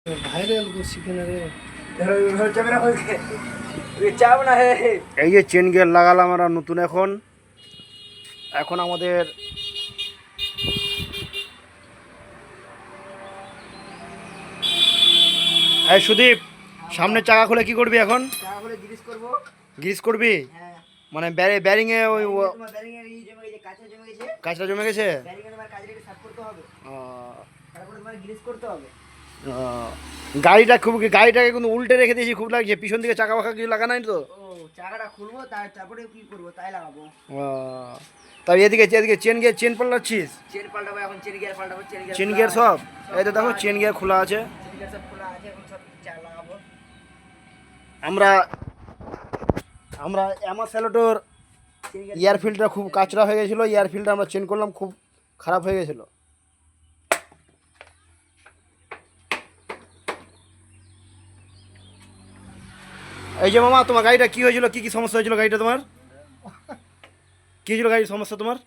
Viral করছি কিনা রে। এই যে চেন গিয়ার লাগালাম আমরা নতুন। এখন এখন আমাদের এই সুদীপ, সামনে চাকা খুলে কি করবি এখন? গ্রিস করবি? মানে ব্যারিংয়ে ওই কাঁচটা জমে গেছে। গাড়িটা খুব, গাড়িটাকে কিন্তু উল্টে রেখে দিয়েছি, খুব লাগছে। পিছন দিকে চাকা বাঁকা কিছু লাগা নাই তো? চাকাটা খুলবো তারপরে কি করবো তাই লাগাবো। তাই এদিকে এদিকে চেন পাল্টাচ্ছিস? চেন পাল্টাবো এখন, চেন গিয়ার পাল্টাবো। চেন গিয়ার সব এই তো দেখো, চেন গিয়ার খোলা আছে। চেন গিয়ার সব খোলা আছে, এখন সব চাকা লাগাবো। আমরা আমরা আমার স্যালোটোর এয়ার ফিল্টার খুব কাচরা হয়ে গেছিলো। এয়ার ফিল্টার আমরা চেঞ্জ করলাম, খুব খারাপ হয়ে গেছিলো। এই যে মামা, তোমার গাড়িটা কি হয়েছিল? কি কি সমস্যা হয়েছিল গাড়িটা তোমার? কি হয়েছিল গাড়ির সমস্যা তোমার?